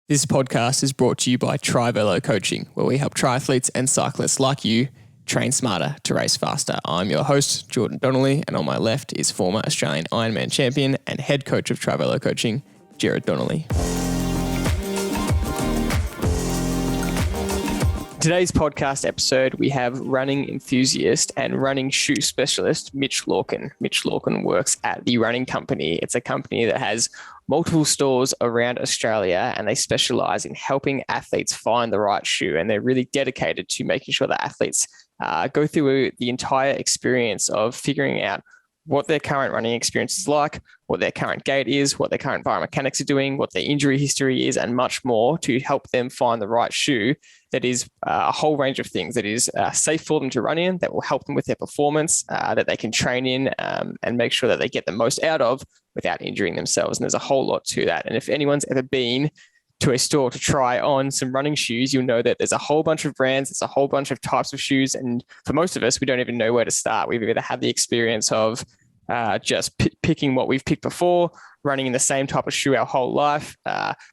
This podcast is brought to you by Trivelo Coaching, where we help triathletes and cyclists like you train smarter to race faster. I'm your host, Gerard Donnelly, and on my left is former Australian Ironman Champion and head coach of Trivelo Coaching, Gerard Donnelly. Today's podcast episode, we have running enthusiast and running shoe specialist, Mitch Lorkin. Mitch Lorkin works at The Running Company. It's a company that has multiple stores around Australia, and they specialize in helping athletes find the right shoe. And they're really dedicated to making sure that athletes go through the entire experience of figuring out what their current running experience is like, what their current gait is, what their current biomechanics are doing, what their injury history is, and much more to help them find the right shoe that is a whole range of things that is safe for them to run in, that will help them with their performance, that they can train in and make sure that they get the most out of without injuring themselves. And there's a whole lot to that. And if anyone's ever been to a store to try on some running shoes, you'll know that there's a whole bunch of brands, there's a whole bunch of types of shoes. And for most of us, we don't even know where to start. We've either had the experience of just picking what we've picked before, running in the same type of shoe our whole life,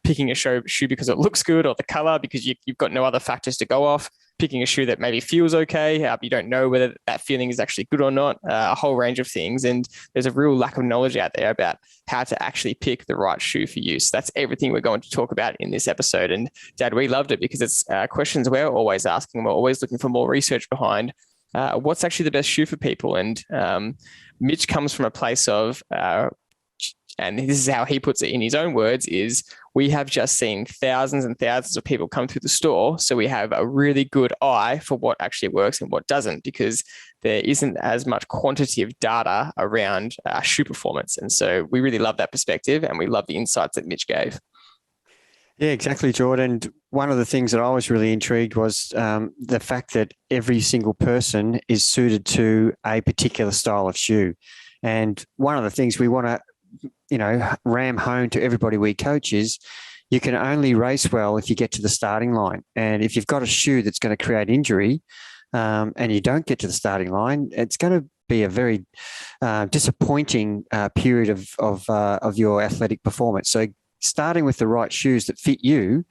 picking a shoe because it looks good, or the color because you've got no other factors to go off, picking a shoe that maybe feels okay, but you don't know whether that feeling is actually good or not, a whole range of things. And there's a real lack of knowledge out there about how to actually pick the right shoe for you. So that's everything we're going to talk about in this episode. And Dad, we loved it because it's questions we're always asking. We're always looking for more research behind what's actually the best shoe for people. And Mitch comes from a place of, and this is how he puts it in his own words, is we have just seen thousands and thousands of people come through the store. So we have a really good eye for what actually works and what doesn't, because there isn't as much quantitative data around shoe performance. And so we really love that perspective, and we love the insights that Mitch gave. Yeah, exactly, Jordan. And one of the things that I was really intrigued was the fact that every single person is suited to a particular style of shoe. And one of the things we want to, ram home to everybody we coach is you can only race well if you get to the starting line. And if you've got a shoe that's going to create injury and you don't get to the starting line, it's going to be a very disappointing period of your athletic performance. So starting with the right shoes that fit you,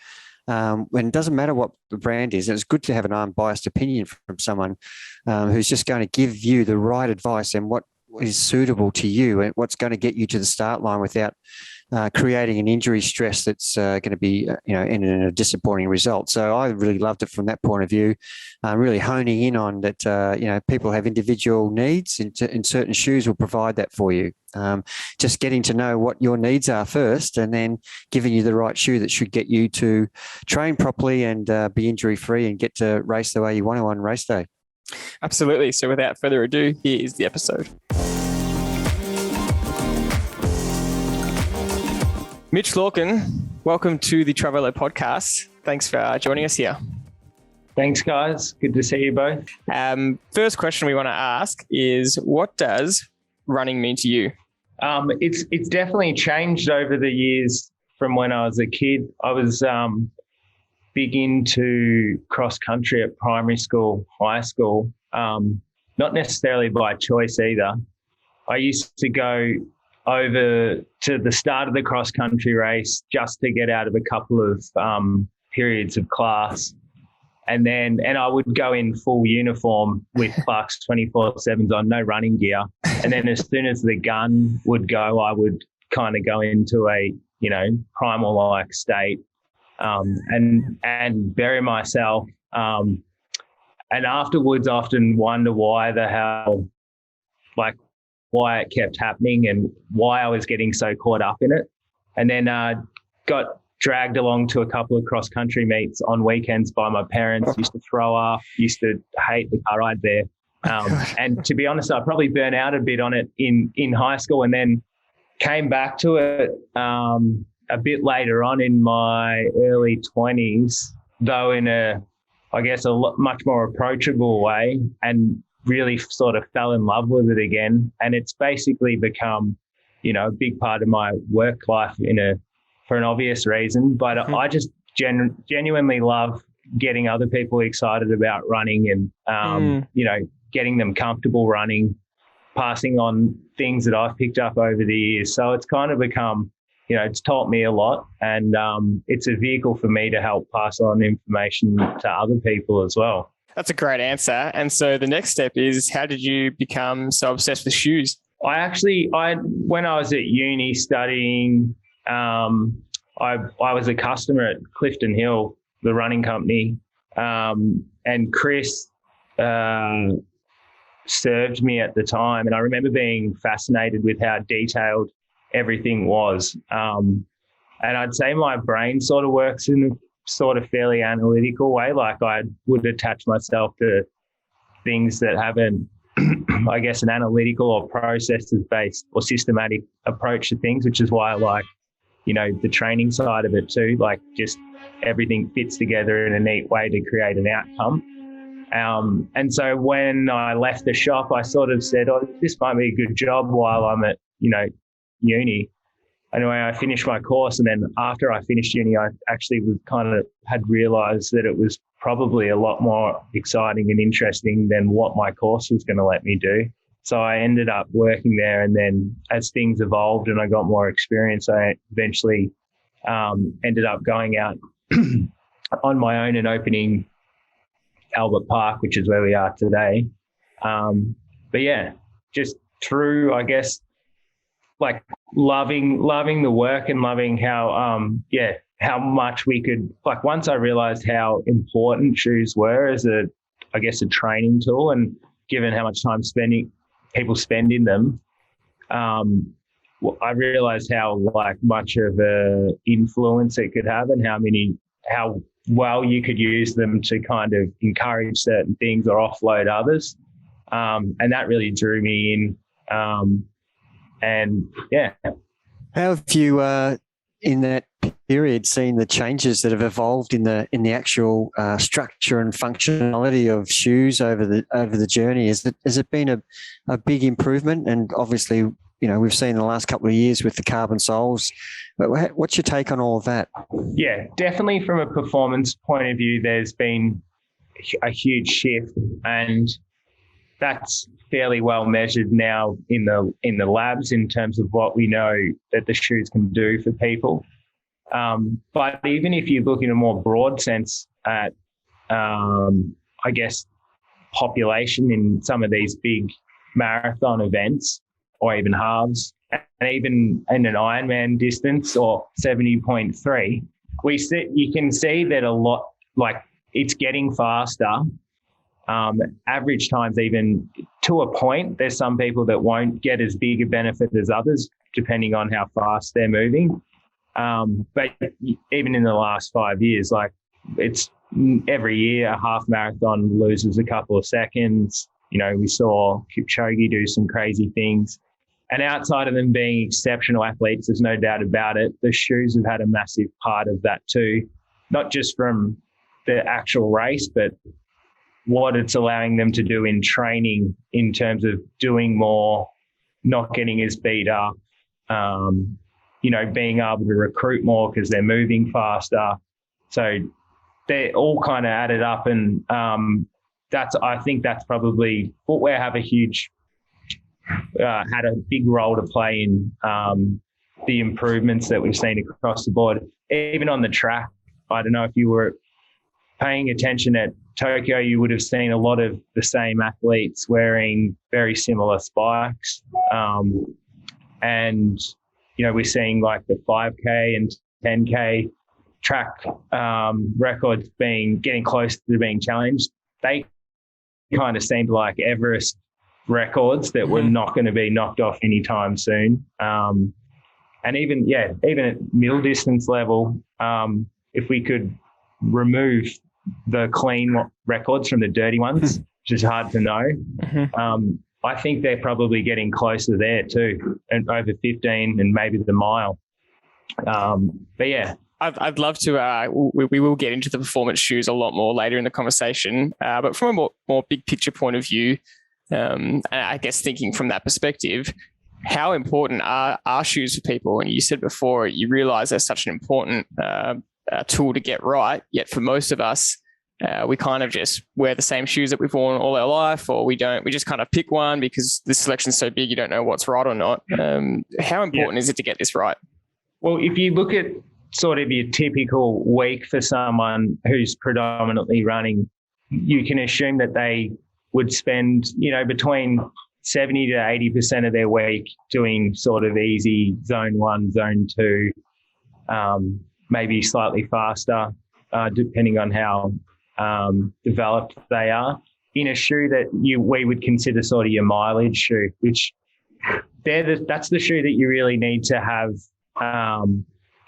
when it doesn't matter what the brand is, and it's good to have an unbiased opinion from someone who's just going to give you the right advice and what is suitable to you and what's going to get you to the start line without creating an injury stress that's going to be, in a disappointing result. So I really loved it from that point of view, really honing in on that, people have individual needs and certain shoes will provide that for you. Just getting to know what your needs are first, and then giving you the right shoe that should get you to train properly and be injury-free and get to race the way you want to on race day. Absolutely. So without further ado, here is the episode. Mitch Lorkin, welcome to the Trivelo podcast. Thanks for joining us here. Thanks, guys. Good to see you both. First question we want to ask is, what does running mean to you? It's definitely changed over the years from when I was a kid. I was big into cross country at primary school, high school, not necessarily by choice either. I used to go over to the start of the cross country race just to get out of a couple of periods of class. And I would go in full uniform with Clark's 24/7s on, no running gear. And then as soon as the gun would go, I would kind of go into a, primal-like state and bury myself. And afterwards, often wonder why it kept happening and why I was getting so caught up in it. And then got dragged along to a couple of cross-country meets on weekends by my parents, used to throw up, used to hate the car ride there. And to be honest, I probably burnt out a bit on it in high school, and then came back to it a bit later on in my early 20s, though in a much more approachable way, and really sort of fell in love with it again. And it's basically become, a big part of my work life for an obvious reason. But I just genuinely love getting other people excited about running and, getting them comfortable running, passing on things that I've picked up over the years. So it's kind of become it's taught me a lot, and it's a vehicle for me to help pass on information to other people as well. That's a great answer. And so the next step is, how did you become so obsessed with shoes? When I was at uni studying, I was a customer at Clifton Hill, the running company, and Chris served me at the time. And I remember being fascinated with how detailed everything was. And I'd say my brain sort of works in a sort of fairly analytical way. Like I would attach myself to things that have an analytical or processes-based or systematic approach to things, which is why I like, the training side of it too. Like just everything fits together in a neat way to create an outcome. And so when I left the shop, I sort of said, this might be a good job while I'm at, uni. Anyway, I finished my course, and then after I finished uni, I actually had realised that it was probably a lot more exciting and interesting than what my course was going to let me do. So I ended up working there, and then as things evolved and I got more experience, I eventually ended up going out on my own and opening Albert Park, which is where we are today. But yeah, just through, I guess, like loving the work and loving how much we could, like, once I realized how important shoes were as a training tool, and given how much time people spend in them, I realized how much of a influence it could have, and how well you could use them to kind of encourage certain things or offload others. And that really drew me in. And yeah. How have you, in that period, seen the changes that have evolved in the actual structure and functionality of shoes over the journey? Has it been a big improvement? And obviously, we've seen the last couple of years with the carbon soles. But what's your take on all of that? Yeah, definitely from a performance point of view, there's been a huge shift, and that's fairly well measured now in the labs in terms of what we know that the shoes can do for people. But even if you look in a more broad sense at, population in some of these big marathon events, or even halves, and even in an Ironman distance or 70.3, you can see that a lot, like, it's getting faster. Average times, even to a point, there's some people that won't get as big a benefit as others, depending on how fast they're moving. But even in the last 5 years, like, it's every year a half marathon loses a couple of seconds. We saw Kipchoge do some crazy things. And outside of them being exceptional athletes, there's no doubt about it, the shoes have had a massive part of that too, not just from the actual race, but what it's allowing them to do in training in terms of doing more, not getting as beat up, being able to recruit more because they're moving faster. So they're all kind of added up, and I think that's probably footwear have had a big role to play in the improvements that we've seen across the board. Even on the track, I don't know if you were paying attention at Tokyo, you would have seen a lot of the same athletes wearing very similar spikes. And, we're seeing like the 5K and 10K track records getting close to being challenged. They kind of seemed like Everest records that were not going to be knocked off anytime soon. And even at middle distance level, if we could remove the clean records from the dirty ones, which is hard to know, I think they're probably getting closer there too, and over 15 and maybe the mile. But yeah. I'd love to, we will get into the performance shoes a lot more later in the conversation, but from a more big picture point of view, and I guess thinking from that perspective, how important are shoes for people? And you said before, you realize they're such an important tool to get right, yet for most of us, we kind of just wear the same shoes that we've worn all our life, or we just kind of pick one because the selection's so big, you don't know what's right or not. How important is it to get this right? Well, if you look at sort of your typical week for someone who's predominantly running, you can assume that they would spend, between 70 to 80% of their week doing sort of easy zone 1, zone 2, maybe slightly faster, depending on how developed they are, in a shoe that we would consider sort of your mileage shoe, which that's the shoe that you really need to have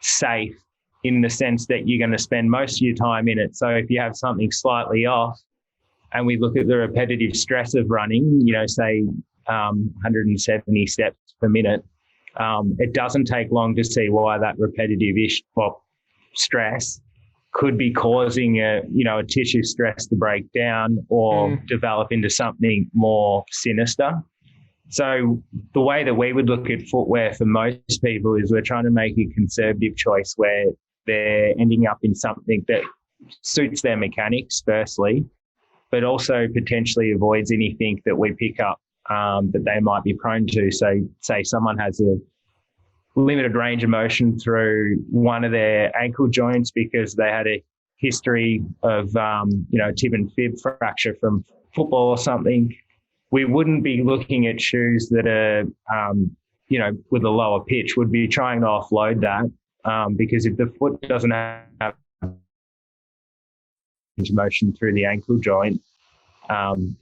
safe, in the sense that you're going to spend most of your time in it. So if you have something slightly off, and we look at the repetitive stress of running, say 170 steps per minute, it doesn't take long to see why that repetitive stress could be causing a tissue stress to break down or develop into something more sinister. So the way that we would look at footwear for most people is we're trying to make a conservative choice where they're ending up in something that suits their mechanics firstly, but also potentially avoids anything that we pick up that they might be prone to. So say someone has a limited range of motion through one of their ankle joints because they had a history of, tib and fib fracture from football or something. We wouldn't be looking at shoes that are, with a lower pitch. We'd be trying to offload that because if the foot doesn't have motion through the ankle joint,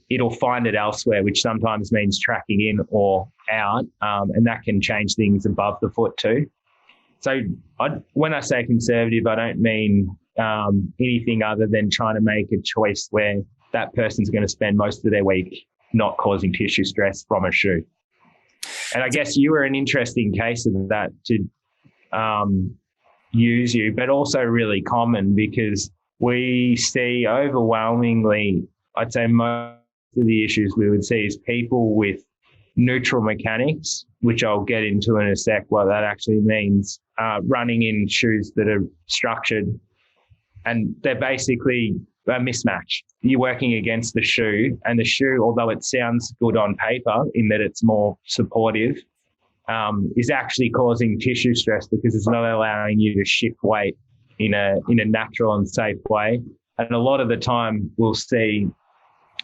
it'll find it elsewhere, which sometimes means tracking in or out, and that can change things above the foot too. So when I say conservative, I don't mean anything other than trying to make a choice where that person's going to spend most of their week not causing tissue stress from a shoe. And I guess you were an interesting case of that to use you, but also really common because we see overwhelmingly, I'd say most of the issues we would see is people with neutral mechanics, which I'll get into in a sec what that actually means, running in shoes that are structured, and they're basically a mismatch. You're working against the shoe, and the shoe, although it sounds good on paper in that it's more supportive, is actually causing tissue stress because it's not allowing you to shift weight in a natural and safe way. And a lot of the time we'll see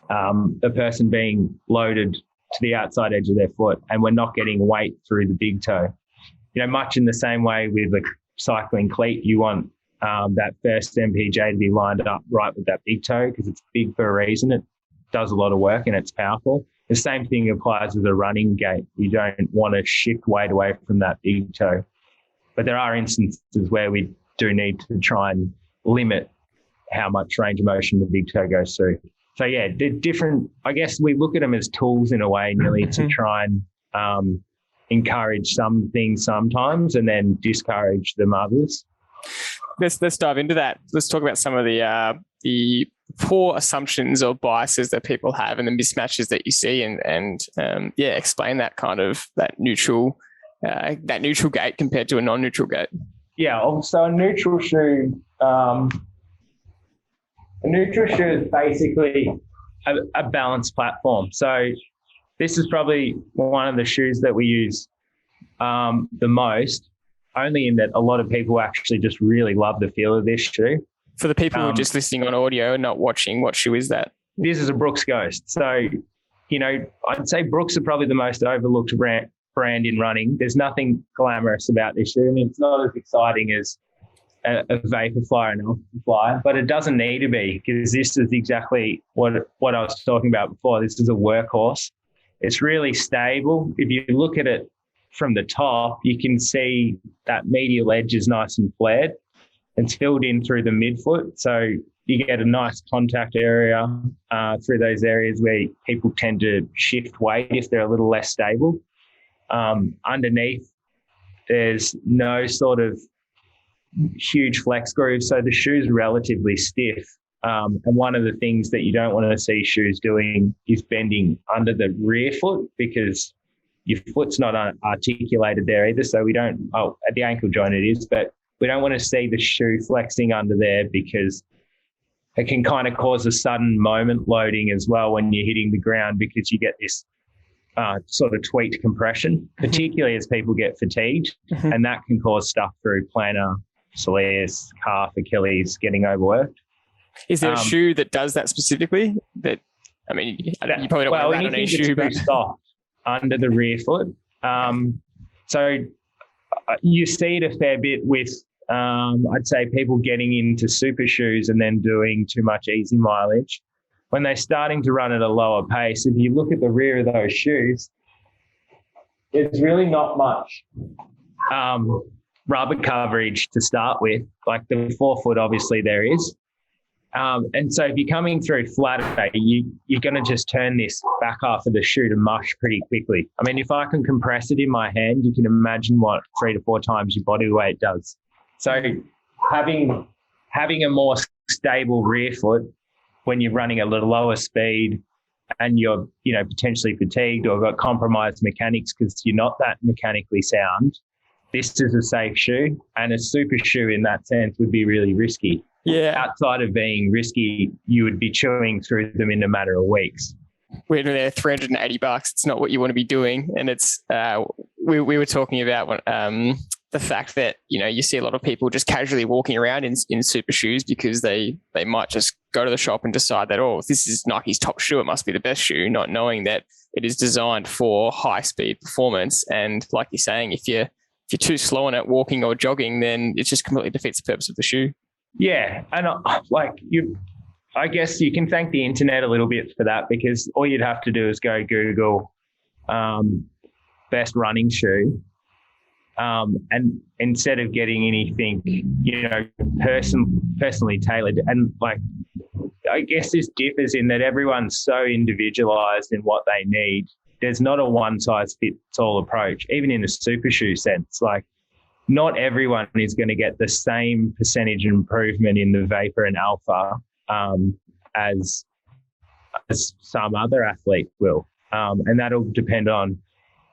a person being loaded to the outside edge of their foot, and we're not getting weight through the big toe. Much in the same way with a cycling cleat, you want that first MPJ to be lined up right with that big toe because it's big for a reason. It does a lot of work and it's powerful. The same thing applies with a running gait. You don't want to shift weight away from that big toe. But there are instances where we do need to try and limit how much range of motion the big toe goes through. So yeah, they're different. I guess we look at them as tools in a way, nearly to try and encourage some things sometimes and then discourage them others. Let's dive into that. Let's talk about some of the poor assumptions or biases that people have and the mismatches that you see, and explain that kind of that neutral gait compared to a non-neutral gait. Yeah, so a neutral shoe is basically a balanced platform. So this is probably one of the shoes that we use the most, only in that a lot of people actually just really love the feel of this shoe. For the people who are just listening on audio and not watching, what shoe is that? This is a Brooks Ghost. So, I'd say Brooks are probably the most overlooked brand in running. There's nothing glamorous about this shoe. I mean, it's not as exciting as a Vaporfly and alphafly, but it doesn't need to be, because this is exactly what I was talking about before. This is a workhorse. It's really stable. If you look at it from the top, you can see that medial edge is nice and flared. It's filled in through the midfoot, so you get a nice contact area through those areas where people tend to shift weight if they're a little less stable. Underneath, there's no sort of huge flex groove, so the shoe's relatively stiff. And one of the things that you don't want to see shoes doing is bending under the rear foot, because your foot's not articulated there either. So we don't, at the ankle joint it is, but we don't want to see the shoe flexing under there, because it can kind of cause a sudden moment loading as well when you're hitting the ground, because you get this sort of tweaked compression, particularly as people get fatigued, and that can cause stuff through plantar, soleus, calf, Achilles, getting overworked. Is there a shoe that does that specifically? That, I mean, you probably don't want to run on any shoe, but soft under the rear foot. So you see it a fair bit with, I'd say, people getting into Supershoes and then doing too much easy mileage. When they're starting to run at a lower pace, if you look at the rear of those shoes, there's really not much rubber coverage to start with. Like the forefoot, obviously there is. And so if you're coming through flatter, you're going to just turn this back half of the shoe to mush pretty quickly. I mean, if I can compress it in my hand, you can imagine what 3 to 4 times your body weight does. So having a more stable rear foot when you're running a little lower speed and you're, potentially fatigued or got compromised mechanics because you're not that mechanically sound, this is a safe shoe, and a super shoe in that sense would be really risky. Yeah. Outside of being risky, you would be chewing through them in a matter of weeks. When they're $380, it's not what you want to be doing. And it's, we were talking about the fact that, you see a lot of people just casually walking around in super shoes because they might just go to the shop and decide that, oh, this is Nike's top shoe, it must be the best shoe, not knowing that it is designed for high speed performance. And like you're saying, if you're too slow on it walking or jogging, then it just completely defeats the purpose of the shoe. Yeah. And I guess you can thank the internet a little bit for that, because all you'd have to do is go Google best running shoe. And instead of getting anything, personally tailored, and I guess this differs in that everyone's so individualized in what they need. There's not a one size fits all approach, even in the super shoe sense. Not everyone is going to get the same percentage improvement in the vapor and alpha as some other athlete will. And that'll depend on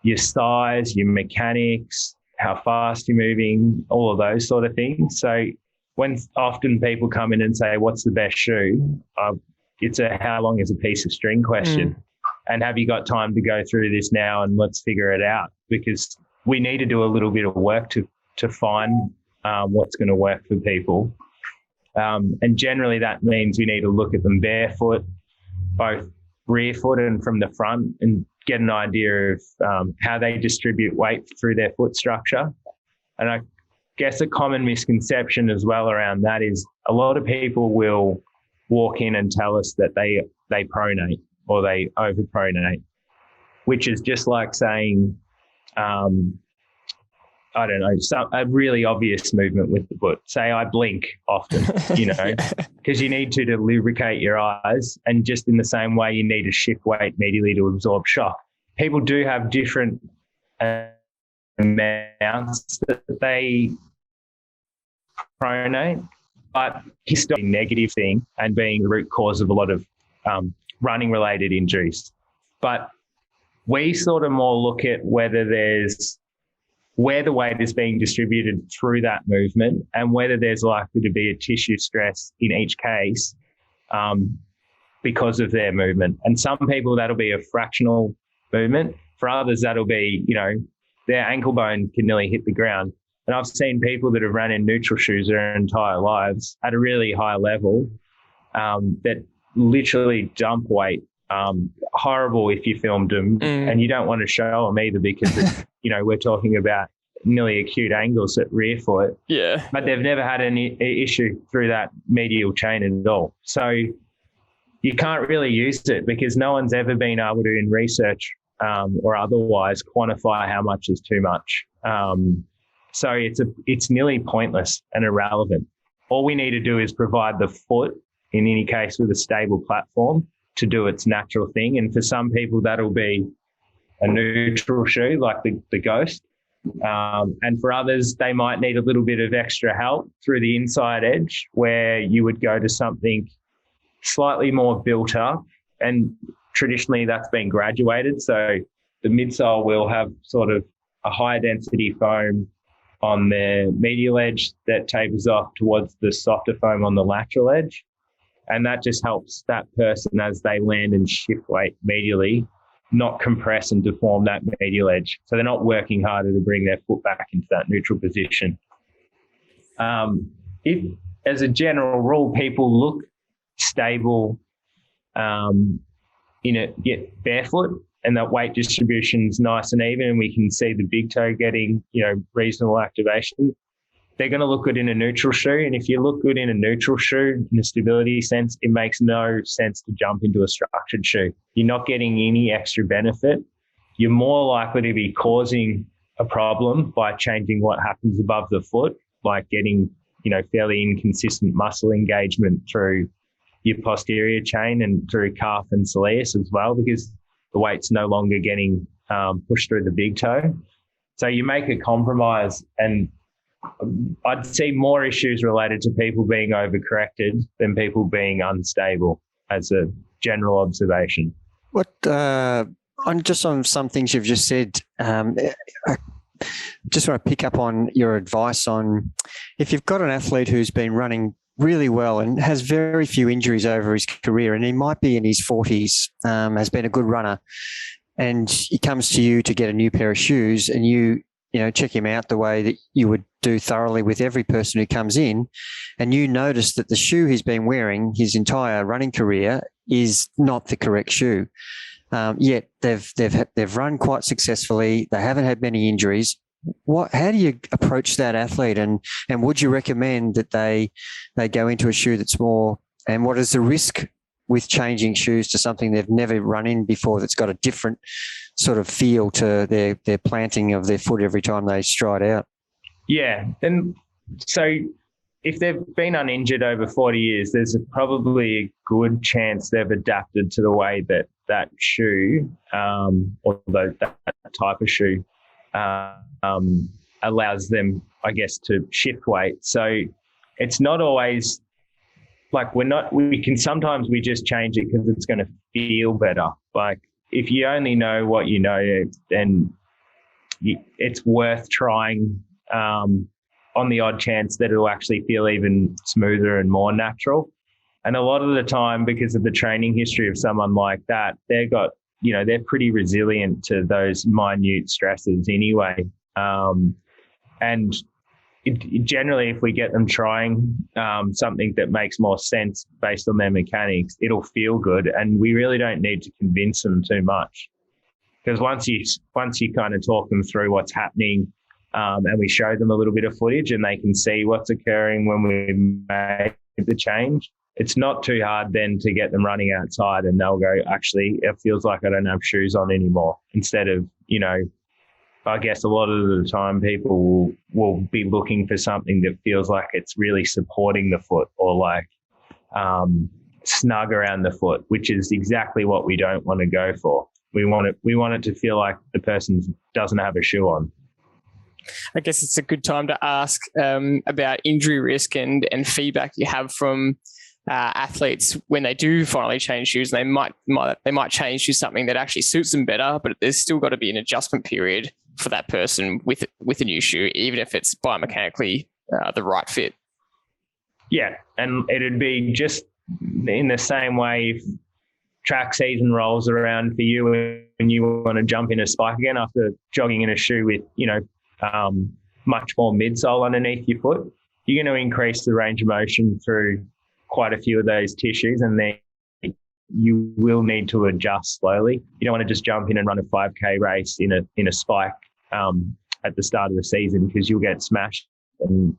your size, your mechanics, how fast you're moving, all of those sort of things. So when often people come in and say, what's the best shoe? It's a how long is a piece of string question. And have you got time to go through this now and let's figure it out? Because we need to do a little bit of work to find what's going to work for people. And generally that means we need to look at them barefoot, both rear foot and from the front, and get an idea of how they distribute weight through their foot structure. And I guess a common misconception as well around that is a lot of people will walk in and tell us that they pronate or they overpronate, which is just like saying, I don't know, a really obvious movement with the foot. Say I blink often, because you need to lubricate your eyes, and just in the same way you need to shift weight immediately to absorb shock. People do have different amounts that they pronate, but it's still a negative thing and being the root cause of a lot of running related injuries. But we sort of more look at where the weight is being distributed through that movement and whether there's likely to be a tissue stress in each case because of their movement. And some people, that'll be a fractional movement. For others, that'll be, their ankle bone can nearly hit the ground. And I've seen people that have run in neutral shoes their entire lives at a really high level that literally dump weight. Horrible if you filmed them, and you don't want to show them either because we're talking about nearly acute angles at rear foot. Yeah, but they've never had any issue through that medial chain at all. So you can't really use it because no one's ever been able to, in research or otherwise, quantify how much is too much. So it's nearly pointless and irrelevant. All we need to do is provide the foot, in any case, with a stable platform to do its natural thing. And for some people, that'll be a neutral shoe like the Ghost. And for others, they might need a little bit of extra help through the inside edge, where you would go to something slightly more built up. And traditionally that's been graduated. So the midsole will have sort of a high density foam on the medial edge that tapers off towards the softer foam on the lateral edge. And that just helps that person as they land and shift weight medially not compress and deform that medial edge. So they're not working harder to bring their foot back into that neutral position. If, as a general rule, people look stable barefoot, and that weight distribution is nice and even, and we can see the big toe getting, reasonable activation, they're going to look good in a neutral shoe. And if you look good in a neutral shoe, in a stability sense, it makes no sense to jump into a structured shoe. You're not getting any extra benefit. You're more likely to be causing a problem by changing what happens above the foot, like getting, fairly inconsistent muscle engagement through your posterior chain and through calf and soleus as well, because the weight's no longer getting pushed through the big toe. So you make a compromise, and I'd see more issues related to people being overcorrected than people being unstable, as a general observation. What on some things you've just said, I just want to pick up on your advice on if you've got an athlete who's been running really well and has very few injuries over his career, and he might be in his 40s, has been a good runner, and he comes to you to get a new pair of shoes, and you check him out the way that you would do thoroughly with every person who comes in, and you notice that the shoe he's been wearing his entire running career is not the correct shoe. Yet they've run quite successfully. They haven't had many injuries. How do you approach that athlete, and would you recommend that they go into a shoe that's more, and what is the risk with changing shoes to something they've never run in before that's got a different sort of feel to their planting of their foot every time they stride out? Yeah. And so if they've been uninjured over 40 years, there's probably a good chance they've adapted to the way that shoe, or that type of shoe, allows them, I guess, to shift weight. So it's not always like sometimes we just change it because it's going to feel better. Like if you only know what you know, then it's worth trying on the odd chance that it'll actually feel even smoother and more natural. And a lot of the time, because of the training history of someone like that, they're pretty resilient to those minute stresses anyway. And generally, if we get them trying something that makes more sense based on their mechanics, it'll feel good. And we really don't need to convince them too much. Because once you kind of talk them through what's happening, and we show them a little bit of footage and they can see what's occurring when we make the change, it's not too hard then to get them running outside, and they'll go, actually, it feels like I don't have shoes on anymore. Instead of, I guess a lot of the time people will be looking for something that feels like it's really supporting the foot, or like snug around the foot, which is exactly what we don't want to go for. We want it to feel like the person doesn't have a shoe on. I guess it's a good time to ask about injury risk and feedback you have from athletes when they do finally change shoes. They might change to something that actually suits them better, but there's still got to be an adjustment period for that person with a new shoe, even if it's biomechanically the right fit. Yeah, and it'd be just in the same way if track season rolls around for you and you want to jump in a spike again after jogging in a shoe with, much more midsole underneath your foot, you're going to increase the range of motion through quite a few of those tissues, and then you will need to adjust slowly. You don't want to just jump in and run a 5K race in a spike at the start of the season, because you'll get smashed. And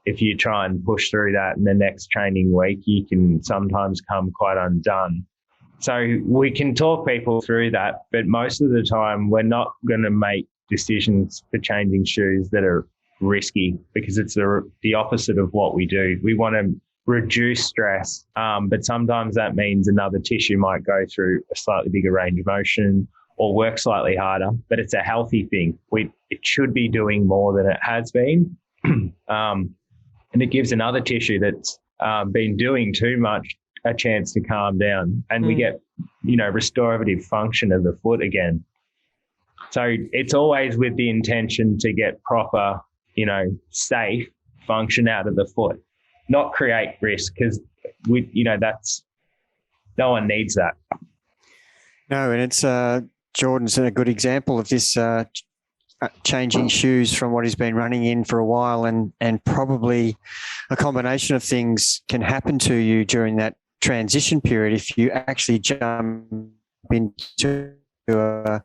if you try and push through that in the next training week, you can sometimes come quite undone. So we can talk people through that, but most of the time we're not going to make decisions for changing shoes that are risky, because it's the opposite of what we do. We want to reduce stress, but sometimes that means another tissue might go through a slightly bigger range of motion or work slightly harder, but it's a healthy thing. It should be doing more than it has been. And it gives another tissue that's been doing too much a chance to calm down, and we get, restorative function of the foot again. So it's always with the intention to get proper, safe function out of the foot, not create risk, because no one needs that. No, and it's Jordan's a good example of this, changing shoes from what he's been running in for a while, and probably a combination of things can happen to you during that transition period if you actually jump into a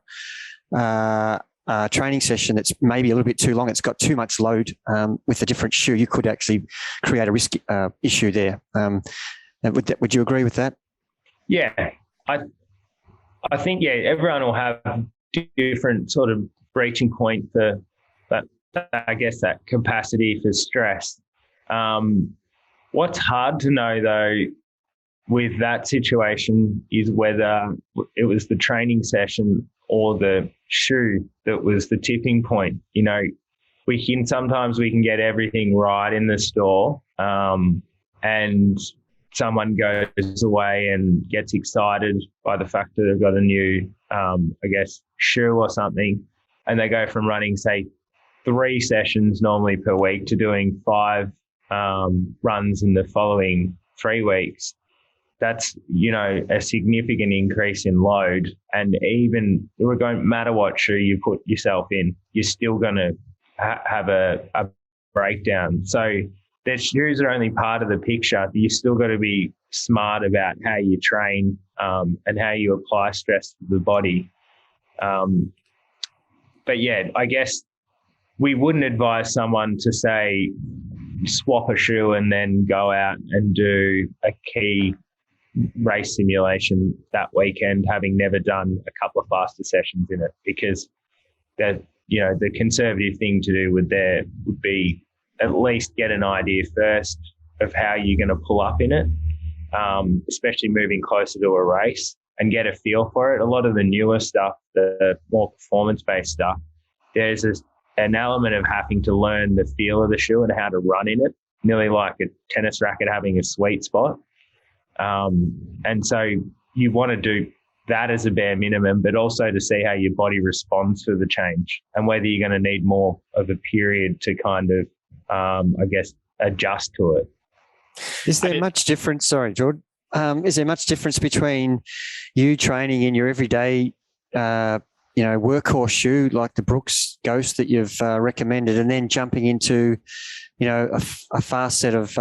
training session that's maybe a little bit too long. It's got too much load with a different shoe. You could actually create a risk issue there. Would you agree with that? Yeah, I think everyone will have different sort of breaching point for that. I guess that capacity for stress. What's hard to know though with that situation is whether it was the training session or the shoe that was the tipping point. You know, sometimes we can get everything right in the store, and someone goes away and gets excited by the fact that they've got a new, shoe or something, and they go from running, say, 3 sessions normally per week to doing 5 runs in the following 3 weeks. That's, a significant increase in load. And even it won't matter what shoe you put yourself in, you're still going to have a breakdown. So the shoes are only part of the picture. You still got to be smart about how you train and how you apply stress to the body. But yeah, I guess we wouldn't advise someone to say swap a shoe and then go out and do a key race simulation that weekend, having never done a couple of faster sessions in it, because the conservative thing to do would be at least get an idea first of how you're going to pull up in it, especially moving closer to a race, and get a feel for it. A lot of the newer stuff, the more performance-based stuff, there's an element of having to learn the feel of the shoe and how to run in it, nearly like a tennis racket having a sweet spot. And so you want to do that as a bare minimum, but also to see how your body responds to the change and whether you're going to need more of a period to kind of, adjust to it. Is there much difference? Sorry, Jordan. Is there much difference between you training in your everyday, workhorse shoe like the Brooks Ghost that you've recommended, and then jumping into, a fast set of,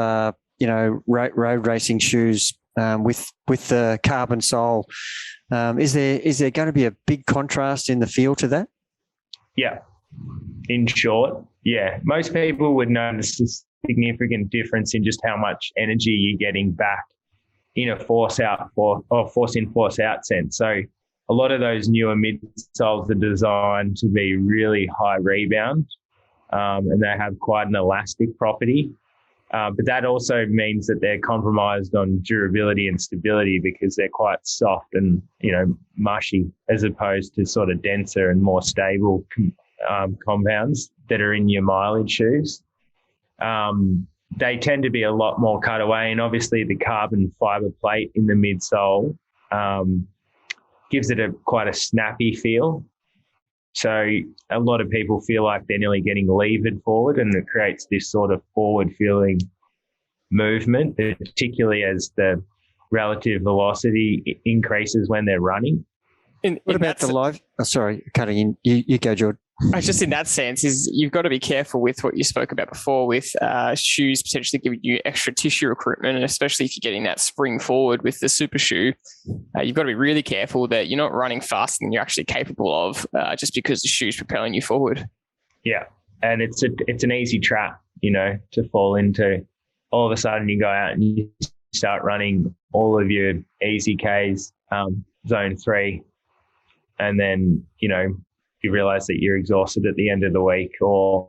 road racing shoes with the carbon sole? Is there going to be a big contrast in the feel to that? Yeah. In short, yeah. Most people would notice a significant difference in just how much energy you're getting back in a force in, force out sense. So a lot of those newer midsoles are designed to be really high rebound, and they have quite an elastic property. But that also means that they're compromised on durability and stability because they're quite soft and, mushy, as opposed to sort of denser and more stable compounds that are in your mileage shoes. They tend to be a lot more cut away, and obviously the carbon fiber plate in the midsole gives it quite a snappy feel. So a lot of people feel like they're nearly getting levered forward, and it creates this sort of forward-feeling movement, particularly as the relative velocity increases when they're running. What about the live? Oh, sorry, cutting in. You go, Jordan. Just in that sense, is you've got to be careful with what you spoke about before with shoes potentially giving you extra tissue recruitment, and especially if you're getting that spring forward with the super shoe, you've got to be really careful that you're not running faster than you're actually capable of just because the shoe's propelling you forward. Yeah, and it's an easy trap, to fall into. All of a sudden you go out and you start running all of your easy Ks, zone 3, and then, you realize that you're exhausted at the end of the week, or,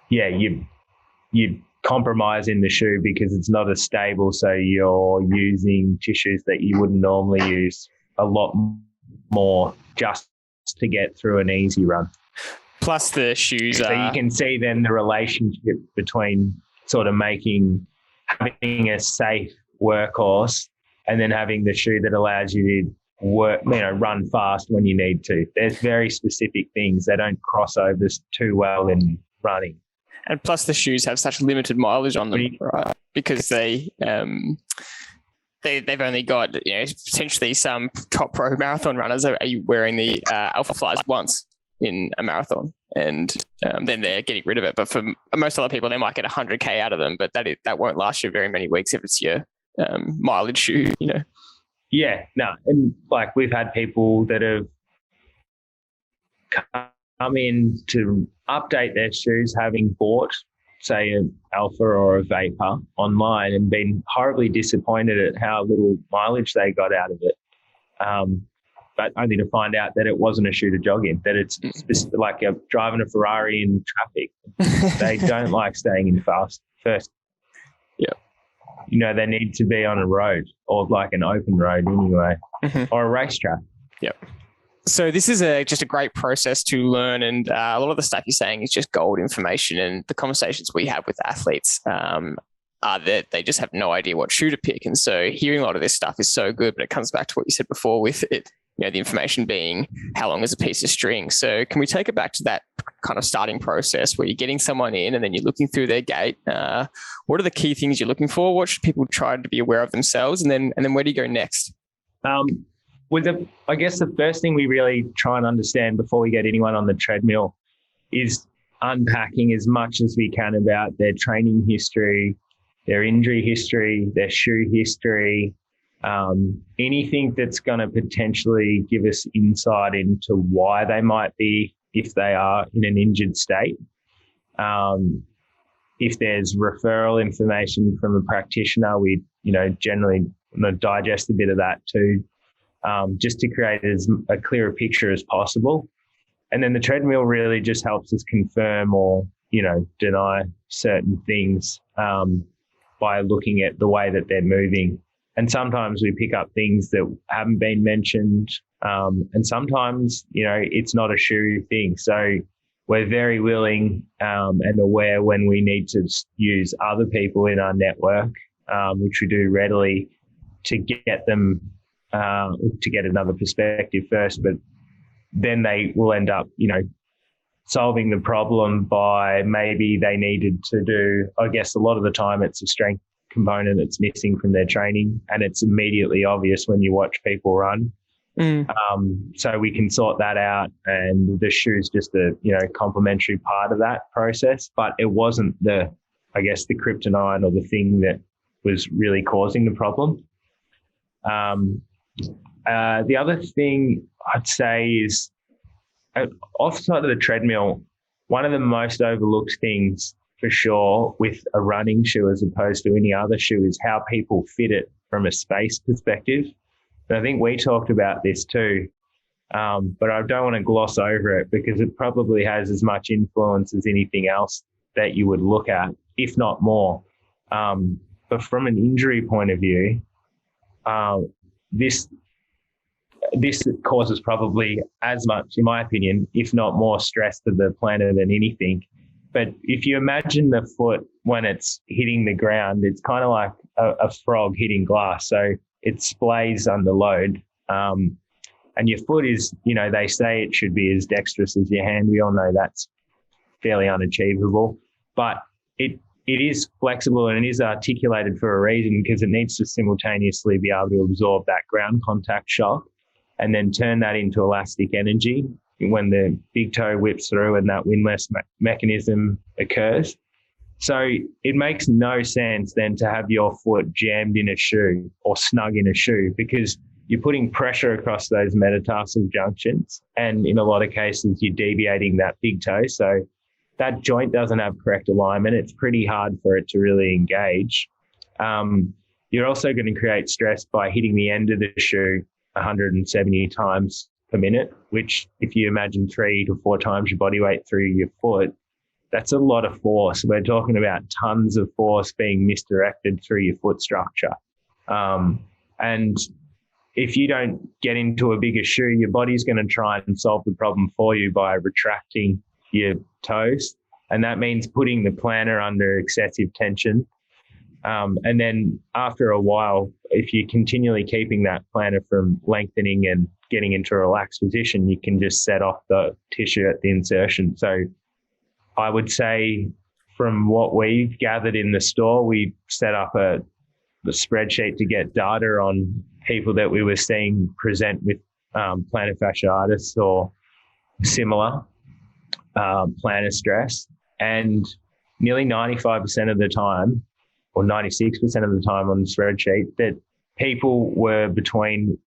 you compromise in the shoe because it's not as stable. So you're using tissues that you wouldn't normally use a lot more just to get through an easy run. Plus the shoes so you can see then the relationship between sort of having a safe workhorse and then having the shoe that allows you to run fast when you need to. There's very specific things that don't cross over too well in running. And plus the shoes have such limited mileage on them, right? Because they they've only got, potentially some top pro marathon runners are wearing the alphaflies once in a marathon, and then they're getting rid of it. But for most other people, they might get 100K out of them, but that won't last you very many weeks if it's your mileage shoe, Yeah, no, and like we've had people that have come in to update their shoes having bought, say, an alpha or a vapor online and been horribly disappointed at how little mileage they got out of it. But only to find out that it wasn't a shoe to jog in, that it's like driving a Ferrari in traffic. They don't like staying in first. Yeah. They need to be on a road or like an open road anyway, or a racetrack. Yep. So this is just a great process to learn, and a lot of the stuff you're saying is just gold information. And the conversations we have with athletes are that they just have no idea what shoe to pick. And so hearing a lot of this stuff is so good, but it comes back to what you said before with it, the information being how long is a piece of string. So can we take it back to that kind of starting process where you're getting someone in and then you're looking through their gait? What are the key things you're looking for? What should people try to be aware of themselves? And then where do you go next? I guess the first thing we really try and understand before we get anyone on the treadmill is unpacking as much as we can about their training history, their injury history, their shoe history, anything that's going to potentially give us insight into why they might be, if they are in an injured state. If there's referral information from a practitioner, we, generally digest a bit of that too. Just to create a clearer picture as possible. And then the treadmill really just helps us confirm or, deny certain things by looking at the way that they're moving. And sometimes we pick up things that haven't been mentioned. And sometimes, it's not a shoe thing. So we're very willing and aware when we need to use other people in our network, which we do readily, to get them to get another perspective first, but then they will end up, solving the problem by maybe they needed to do, I guess a lot of the time it's a strength component that's missing from their training, and it's immediately obvious when you watch people run. So we can sort that out, and the shoe's just a, complementary part of that process, but it wasn't the kryptonite or the thing that was really causing the problem. The other thing I'd say is offside of the treadmill, one of the most overlooked things for sure with a running shoe as opposed to any other shoe is how people fit it from a space perspective. And I think we talked about this too, but I don't want to gloss over it because it probably has as much influence as anything else that you would look at, if not more. But from an injury point of view, this causes probably as much, in my opinion, if not more stress to the plantar than anything. But if you imagine the foot when it's hitting the ground, it's kind of like a frog hitting glass. So it splays under load. And your foot is, they say it should be as dexterous as your hand. We all know that's fairly unachievable. But it is flexible and it is articulated for a reason because it needs to simultaneously be able to absorb that ground contact shock and then turn that into elastic energy when the big toe whips through and that windlass mechanism occurs. So it makes no sense then to have your foot jammed in a shoe or snug in a shoe because you're putting pressure across those metatarsal junctions, and in a lot of cases you're deviating that big toe. So that joint doesn't have correct alignment. It's pretty hard for it to really engage. You're also going to create stress by hitting the end of the shoe 170 times per minute, which if you imagine 3 to 4 times your body weight through your foot, that's a lot of force. We're talking about tons of force being misdirected through your foot structure. And if you don't get into a bigger shoe, your body's going to try and solve the problem for you by retracting your toes. And that means putting the plantar under excessive tension. And then after a while, if you're continually keeping that plantar from lengthening and getting into a relaxed position, you can just set off the tissue at the insertion. So I would say from what we've gathered in the store, we set up a the spreadsheet to get data on people that we were seeing present with plantar fasciitis or similar plantar stress, and nearly 95% of the time, or 96% of the time on the spreadsheet, that people were between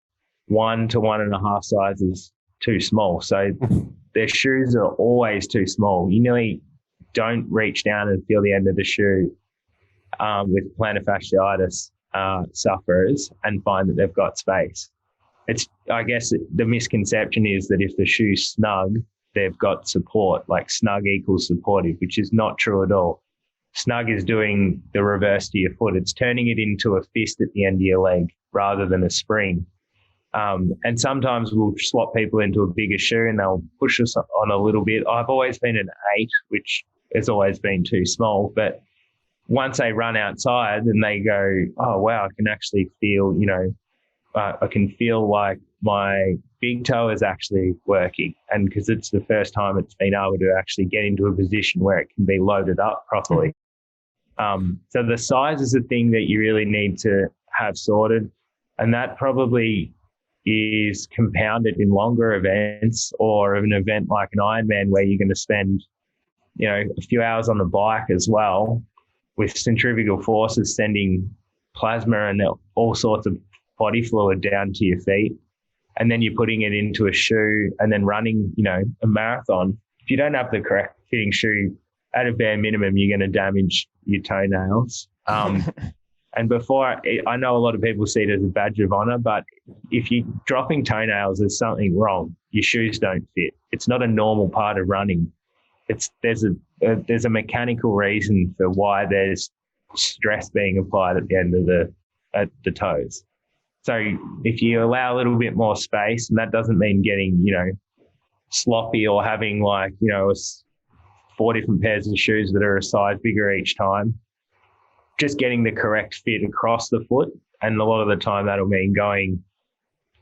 1 to 1.5 sizes too small. So their shoes are always too small. You nearly don't reach down and feel the end of the shoe with plantar fasciitis sufferers and find that they've got space. I guess the misconception is that if the shoe's snug, they've got support, like snug equals supportive, which is not true at all. Snug is doing the reverse to your foot. It's turning it into a fist at the end of your leg rather than a spring. And sometimes we'll swap people into a bigger shoe and they'll push us on a little bit. I've always been an 8, which has always been too small. But once they run outside and they go, oh, wow, I can actually feel, I can feel like my big toe is actually working. And because it's the first time it's been able to actually get into a position where it can be loaded up properly. So the size is a thing that you really need to have sorted. And that probably is compounded in longer events, or an event like an Ironman where you're going to spend, a few hours on the bike as well, with centrifugal forces sending plasma and all sorts of body fluid down to your feet. And then you're putting it into a shoe and then running, a marathon. If you don't have the correct fitting shoe, at a bare minimum, you're going to damage your toenails. And I know a lot of people see it as a badge of honor, but if you're dropping toenails, there's something wrong. Your shoes don't fit. It's not a normal part of running. There's a mechanical reason for why there's stress being applied at the end of the toes. So if you allow a little bit more space, and that doesn't mean getting, sloppy or having 4 different pairs of shoes that are a size bigger each time, just getting the correct fit across the foot. And a lot of the time that'll mean going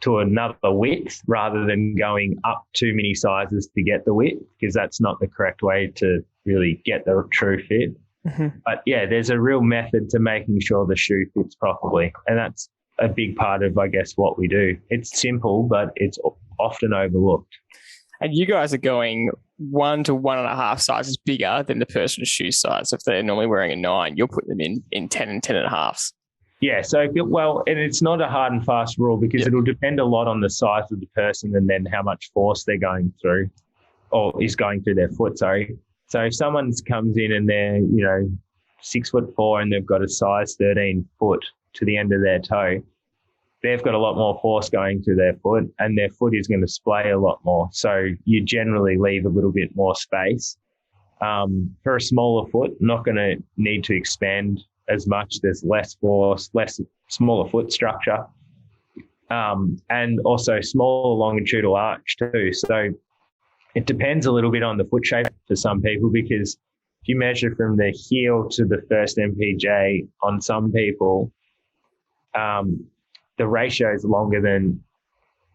to another width rather than going up too many sizes to get the width, because that's not the correct way to really get the true fit. Mm-hmm. But yeah, there's a real method to making sure the shoe fits properly. And that's a big part of, I guess, what we do. It's simple, but it's often overlooked. And you guys are going 1 to 1.5 sizes bigger than the person's shoe size. If they're normally wearing a 9, you'll put them in 10 and 10.5s. Yeah. So, and it's not a hard and fast rule, because it'll depend a lot on the size of the person and then how much force they're going through, or is going through their foot. Sorry. So if someone comes in and they're, 6'4" and they've got a size 13 foot to the end of their toe, they've got a lot more force going through their foot, and their foot is going to splay a lot more. So you generally leave a little bit more space. For a smaller foot, not going to need to expand as much. There's less force, smaller foot structure, and also smaller longitudinal arch too. So it depends a little bit on the foot shape for some people, because if you measure from the heel to the first MPJ on some people, the ratio is longer than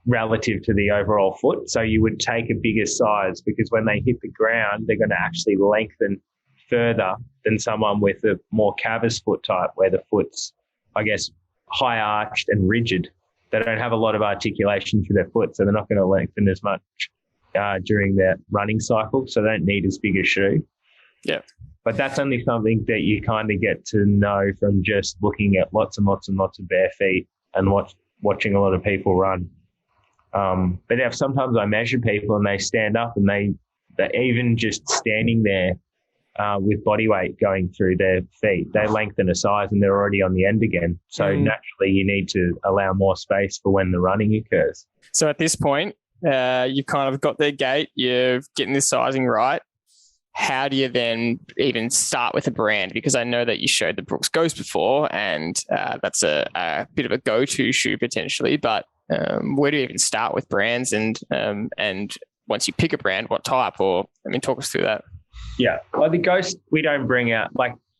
relative to the overall foot. So you would take a bigger size, because when they hit the ground, they're going to actually lengthen further than someone with a more cavus foot type, where the foot's, I guess, high arched and rigid. They don't have a lot of articulation through their foot, so they're not going to lengthen as much during their running cycle. So they don't need as big a shoe. Yeah. But that's only something that you kind of get to know from just looking at lots and lots and lots of bare feet and watching a lot of people run. But if sometimes I measure people and they stand up and they're even just standing there with body weight going through their feet, they lengthen a size and they're already on the end again. So naturally you need to allow more space for when the running occurs. So at this point, you kind of got their gait, you're getting the sizing right. How do you then even start with a brand? Because I know that you showed the Brooks Ghost before, and that's a bit of a go-to shoe potentially. But where do you even start with brands? And once you pick a brand, what type? Or talk us through that. Yeah, well, the Ghost we don't bring out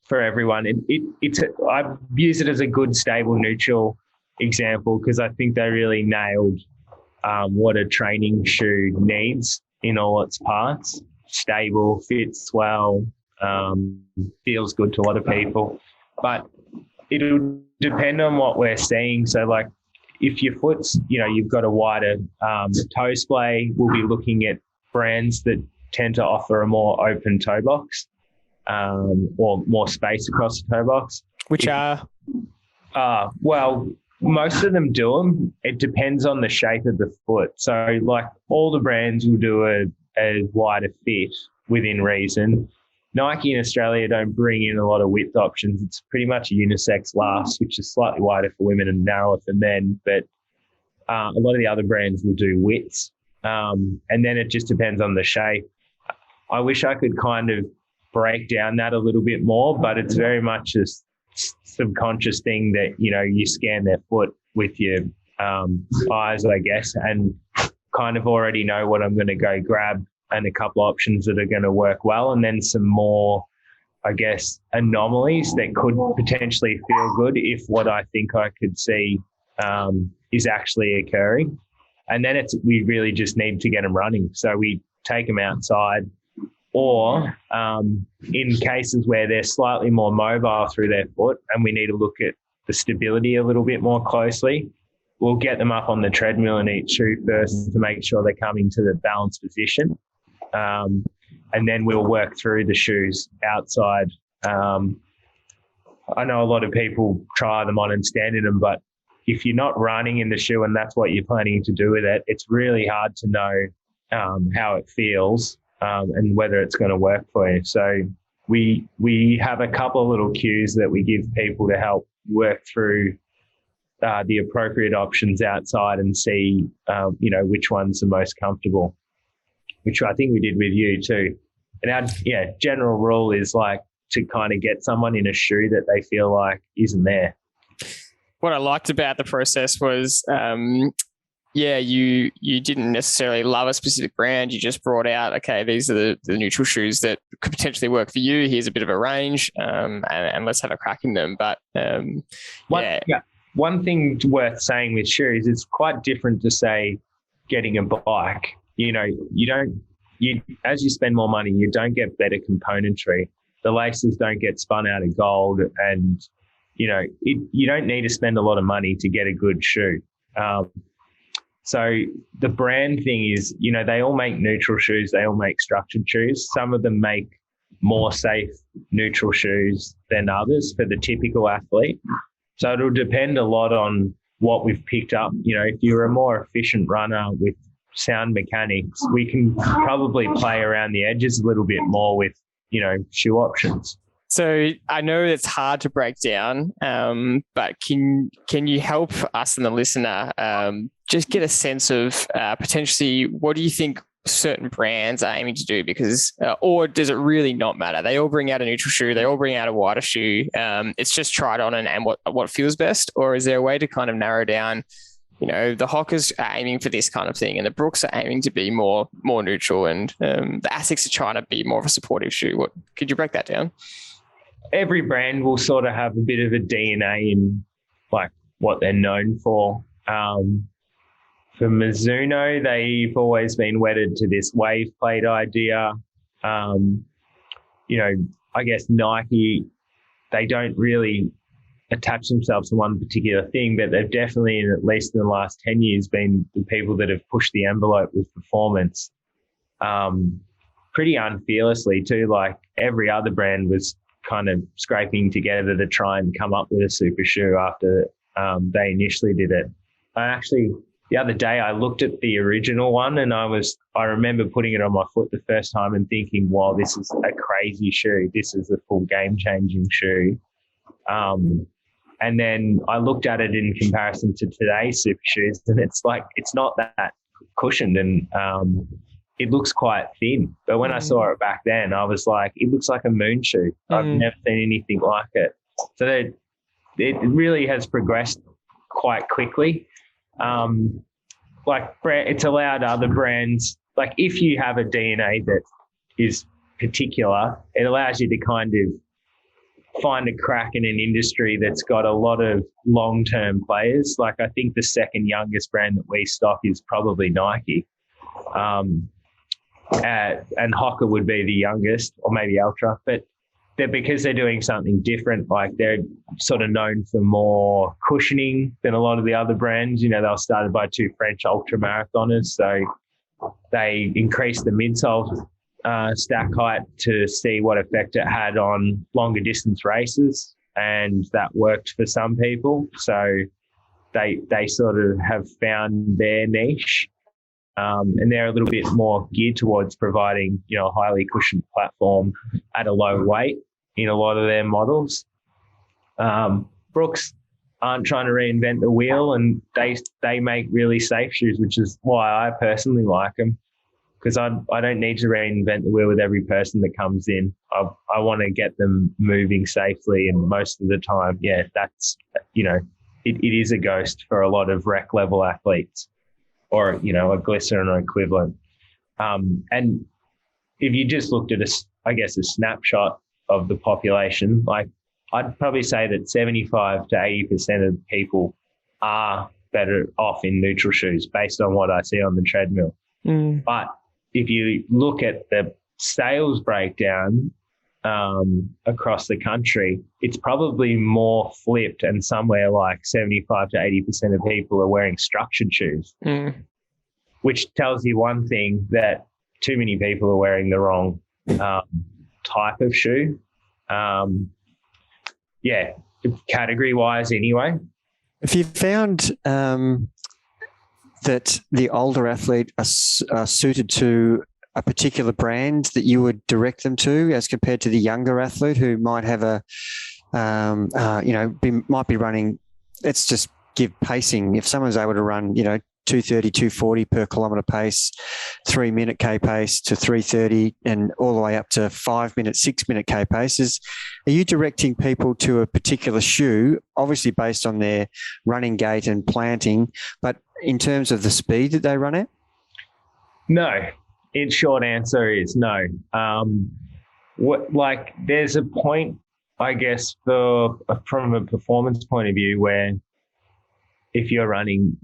for everyone. I use it as a good stable neutral example, because I think they really nailed what a training shoe needs in all its parts. Stable, fits well, feels good to a lot of people. But it'll depend on what we're seeing. So like if your foot's, you've got a wider toe splay, we'll be looking at brands that tend to offer a more open toe box or more space across the toe box. Which are? Well, most of them do them. It depends on the shape of the foot. So like all the brands will do a wider fit within reason. Nike in Australia don't bring in a lot of width options. It's pretty much a unisex last, which is slightly wider for women and narrower for men. But a lot of the other brands will do widths. And then it just depends on the shape. I wish I could kind of break down that a little bit more, but it's very much a subconscious thing that, you scan their foot with your eyes, I guess, and kind of already know what I'm going to go grab and a couple options that are going to work well, and then some more, I guess, anomalies that could potentially feel good if what I think I could see is actually occurring. And then we really just need to get them running. So we take them outside, or in cases where they're slightly more mobile through their foot and we need to look at the stability a little bit more closely, we'll get them up on the treadmill in each shoe first to make sure they're coming to the balanced position. And then we'll work through the shoes outside. I know a lot of people try them on and stand in them, but if you're not running in the shoe and that's what you're planning to do with it, it's really hard to know how it feels and whether it's going to work for you. So we have a couple of little cues that we give people to help work through the appropriate options outside and see, which one's the most comfortable, which I think we did with you too. And our general rule is like to kind of get someone in a shoe that they feel like isn't there. What I liked about the process was, you didn't necessarily love a specific brand. You just brought out, okay, these are the neutral shoes that could potentially work for you. Here's a bit of a range, and let's have a crack in them. But one thing worth saying with shoes, it's quite different to say getting a bike. As you spend more money, you don't get better componentry. The laces don't get spun out of gold, and you don't need to spend a lot of money to get a good shoe. So the brand thing is, they all make neutral shoes. They all make structured shoes. Some of them make more safe neutral shoes than others for the typical athlete. So it'll depend a lot on what we've picked up. If you're a more efficient runner with sound mechanics, we can probably play around the edges a little bit more with, shoe options. So I know it's hard to break down, but can you help us and the listener just get a sense of potentially what do you think certain brands are aiming to do? Because or does it really not matter? They all bring out a neutral shoe, they all bring out a wider shoe. It's just tried on and what feels best, or is there a way to kind of narrow down? The Hockers are aiming for this kind of thing, and the Brooks are aiming to be more neutral, and the Asics are trying to be more of a supportive shoe. Could you break that down? Every brand will sort of have a bit of a DNA in like what they're known for. For Mizuno, they've always been wedded to this wave plate idea. I guess Nike, they don't really attach themselves to one particular thing, but they've definitely, at least in the last 10 years, been the people that have pushed the envelope with performance pretty unfearlessly too. Like every other brand was kind of scraping together to try and come up with a super shoe after they initially did it. The other day I looked at the original one and I remember putting it on my foot the first time and thinking, wow, this is a crazy shoe. This is a full game-changing shoe. And then I looked at it in comparison to today's super shoes, and it's like, it's not that cushioned, and it looks quite thin. But when I saw it back then, I was like, it looks like a moon shoe. I've never seen anything like it. So it really has progressed quite quickly. It's allowed other brands, like if you have a DNA that is particular, it allows you to kind of find a crack in an industry that's got a lot of long-term players. Like I think the second youngest brand that we stock is probably Nike. And Hoka would be the youngest, or maybe Ultra. But because they're doing something different, like they're sort of known for more cushioning than a lot of the other brands. They were started by two French ultra marathoners. So they increased the midsole stack height to see what effect it had on longer distance races. And that worked for some people. So they sort of have found their niche. And they're a little bit more geared towards providing, a highly cushioned platform at a low weight in a lot of their models. Brooks aren't trying to reinvent the wheel, and they make really safe shoes, which is why I personally like them, because I don't need to reinvent the wheel with every person that comes in. I want to get them moving safely, and most of the time, that's, it is a ghost for a lot of rec level athletes, or, a glycerin or equivalent. And if you just looked at a snapshot of the population, like I'd probably say that 75 to 80% of people are better off in neutral shoes based on what I see on the treadmill. But if you look at the sales breakdown across the country, it's probably more flipped, and somewhere like 75 to 80% of people are wearing structured shoes, which tells you one thing, that too many people are wearing the wrong type of shoe. Category-wise anyway. Have you found that the older athlete are suited to a particular brand that you would direct them to, as compared to the younger athlete who might have might be running, let's just give pacing. If someone's able to run, 230, 240 per kilometre pace, 3 minute K pace to 330, and all the way up to 5 minute, 6 minute K paces, are you directing people to a particular shoe, obviously based on their running gait and planting, but in terms of the speed that they run at? No. Its short answer is no. There's a point, I guess, from a performance point of view, where if you're running,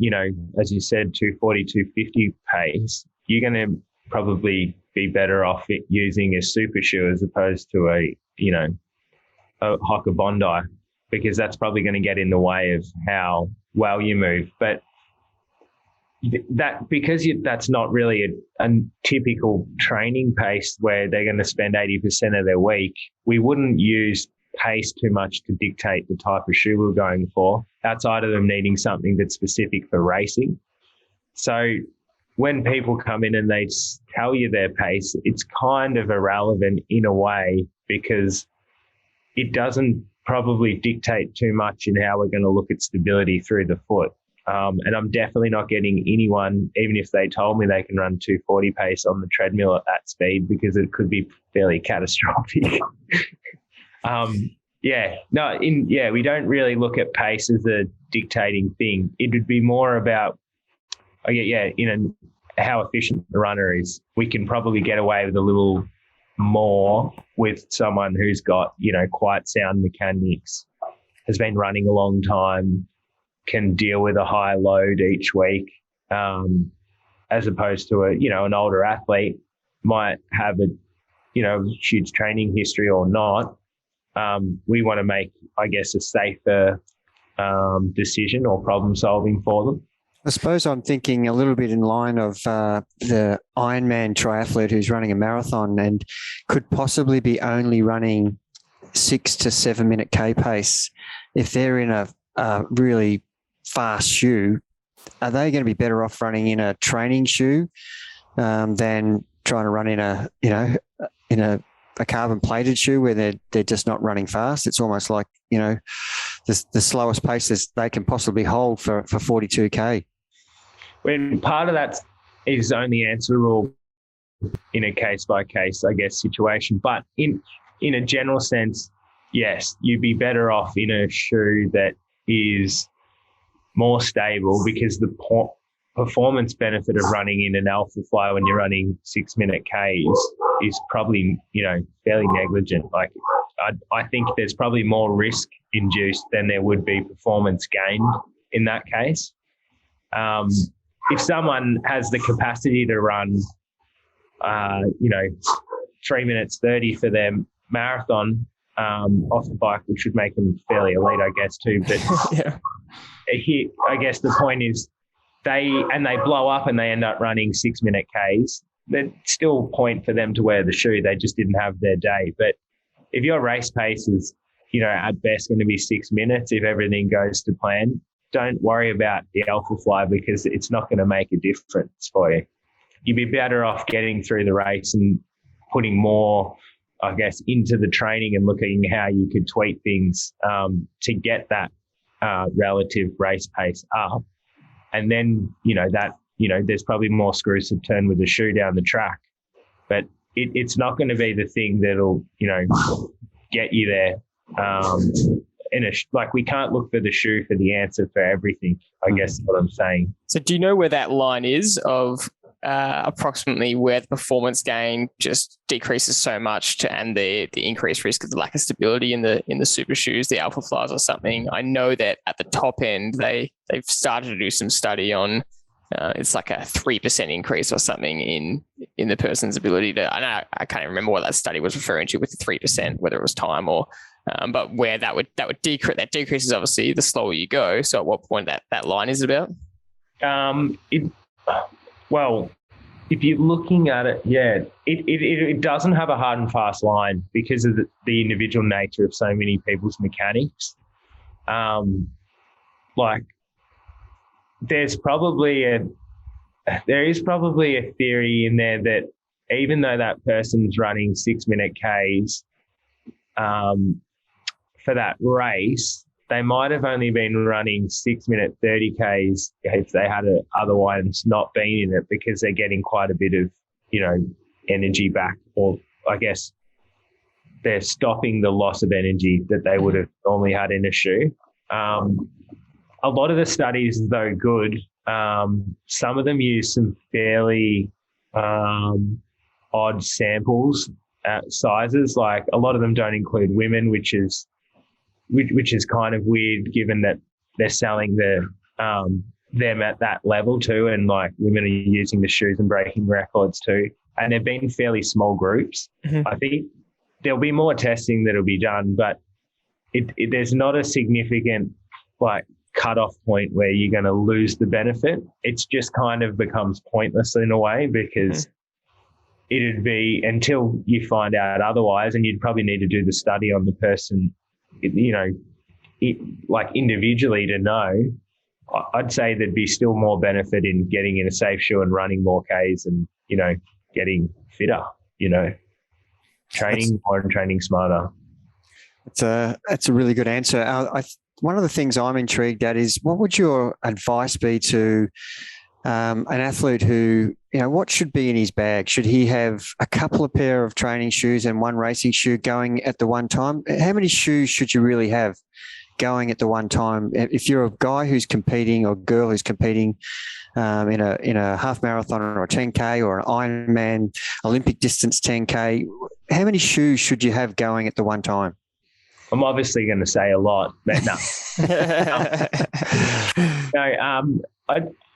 as you said, 240, 250 pace, you're going to probably be better off using a supershoe as opposed to a Hoka Bondi, because that's probably going to get in the way of how well you move. But that's not really a typical training pace where they're going to spend 80% of their week, we wouldn't use pace too much to dictate the type of shoe we're going for, outside of them needing something that's specific for racing. So when people come in and they tell you their pace, it's kind of irrelevant in a way, because it doesn't probably dictate too much in how we're going to look at stability through the foot. And I'm definitely not getting anyone, even if they told me they can run 240 pace on the treadmill at that speed, because it could be fairly catastrophic. We don't really look at pace as a dictating thing. It would be more about, how efficient the runner is. We can probably get away with a little more with someone who's got, quite sound mechanics, has been running a long time, can deal with a high load each week, as opposed to an older athlete might have a huge training history or not. We want to make, a safer decision or problem solving for them. I suppose I'm thinking a little bit in line of the Ironman triathlete who's running a marathon and could possibly be only running 6 to 7 minute K pace. If they're in a really fast shoe, are they going to be better off running in a training shoe than trying to run in a carbon plated shoe where they're just not running fast? It's almost like, the slowest paces they can possibly hold for 42K. When part of that is only answerable in a case by case, situation. But in a general sense, yes, you'd be better off in a shoe that is more stable, because the performance benefit of running in an alphafly when you're running 6 minute Ks is probably, fairly negligent. Like, I think there's probably more risk induced than there would be performance gained in that case. If someone has the capacity to run, 3 minutes 30 for their marathon, off the bike, which would make them fairly elite, I guess, too. But Yeah. here, I guess the point is they blow up and they end up running 6-minute Ks. There's still a point for them to wear the shoe. They just didn't have their day. But if your race pace is, at best going to be 6 minutes, if everything goes to plan, don't worry about the alphafly because it's not going to make a difference for you. You'd be better off getting through the race and putting more, I guess, into the training and looking how you could tweak things to get that relative race pace up. And then, there's probably more screws to turn with the shoe down the track. But it's not going to be the thing that'll, get you there. We can't look for the shoe for the answer for everything, I guess is what I'm saying. So do you know where that line is of approximately where the performance gain just decreases so much and the increased risk of the lack of stability in the super shoes, the alpha flies or something? I know that at the top end, they've started to do some study on it's like a 3% increase or something in the person's ability to, I can't even remember what that study was referring to with the 3%, whether it was time or, but where that would decrease, that decreases obviously the slower you go. So at what point that line is about? Well, if you're looking at it, yeah, it doesn't have a hard and fast line because of the individual nature of so many people's mechanics. There is probably a theory in there that even though that person's running 6-minute Ks for that race, they might have only been running 6-minute 30 Ks if they had otherwise not been in it because they're getting quite a bit of, energy back, or I guess they're stopping the loss of energy that they would have normally had in a shoe. A lot of the studies, though good, some of them use some fairly odd samples sizes. Like a lot of them don't include women, which is kind of weird given that they're selling them at that level too, and like women are using the shoes and breaking records too. And they've been fairly small groups. Mm-hmm. I think there'll be more testing that'll be done, but there's not a significant cutoff point where you're going to lose the benefit. It's just kind of becomes pointless in a way because it'd be until you find out otherwise, and you'd probably need to do the study on the person, individually to know. I'd say there'd be still more benefit in getting in a safe shoe and running more Ks and, getting fitter, training more and training smarter. That's a really good answer. One of the things I'm intrigued at is what would your advice be to an athlete who, what should be in his bag? Should he have a couple of pair of training shoes and one racing shoe going at the one time? How many shoes should you really have going at the one time? If you're a guy who's competing or girl who's competing in a half marathon or a 10K or an Ironman Olympic distance 10K, how many shoes should you have going at the one time? I'm obviously going to say a lot, but no.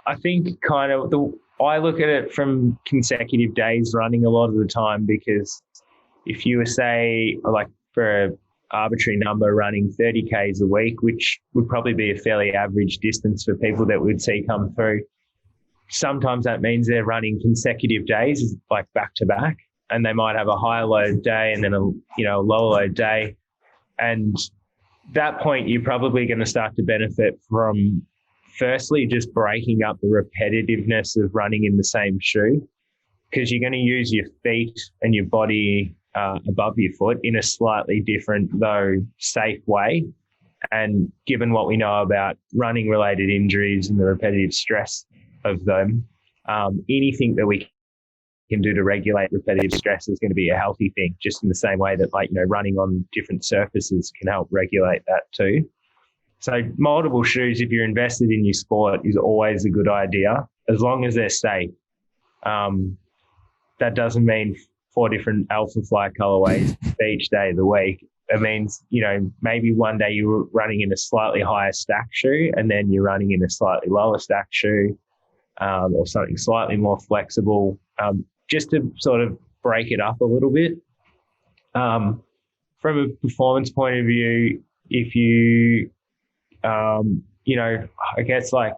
I think I look at it from consecutive days running a lot of the time, because if you were, say, for an arbitrary number, running 30 Ks a week, which would probably be a fairly average distance for people that we'd see come through, sometimes that means they're running consecutive days, like back to back, and they might have a higher load day and then a lower load day. And that point, you're probably going to start to benefit from, firstly, just breaking up the repetitiveness of running in the same shoe, because you're going to use your feet and your body above your foot in a slightly different, though safe way. And given what we know about running-related injuries and the repetitive stress of them, anything that we can do to regulate repetitive stress is going to be a healthy thing, just in the same way that running on different surfaces can help regulate that too. So multiple shoes, if you're invested in your sport, is always a good idea, as long as they're safe. That doesn't mean 4 different alphafly colorways each day of the week. It means, maybe one day you're running in a slightly higher stack shoe and then you're running in a slightly lower stack shoe, or something slightly more flexible, just to sort of break it up a little bit. from a performance point of view, if you, I guess like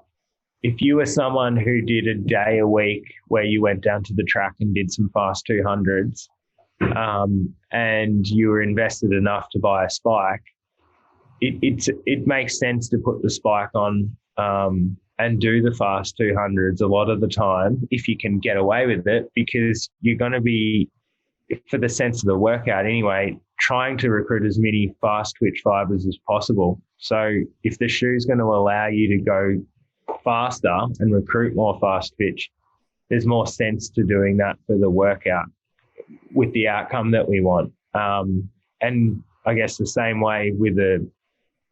if you were someone who did a day a week where you went down to the track and did some fast 200s, and you were invested enough to buy a spike, it makes sense to put the spike on and do the fast 200s a lot of the time if you can get away with it, because you're going to be, for the sense of the workout anyway, trying to recruit as many fast twitch fibers as possible. So if the shoe is going to allow you to go faster and recruit more fast twitch, there's more sense to doing that for the workout with the outcome that we want. And I guess the same way with a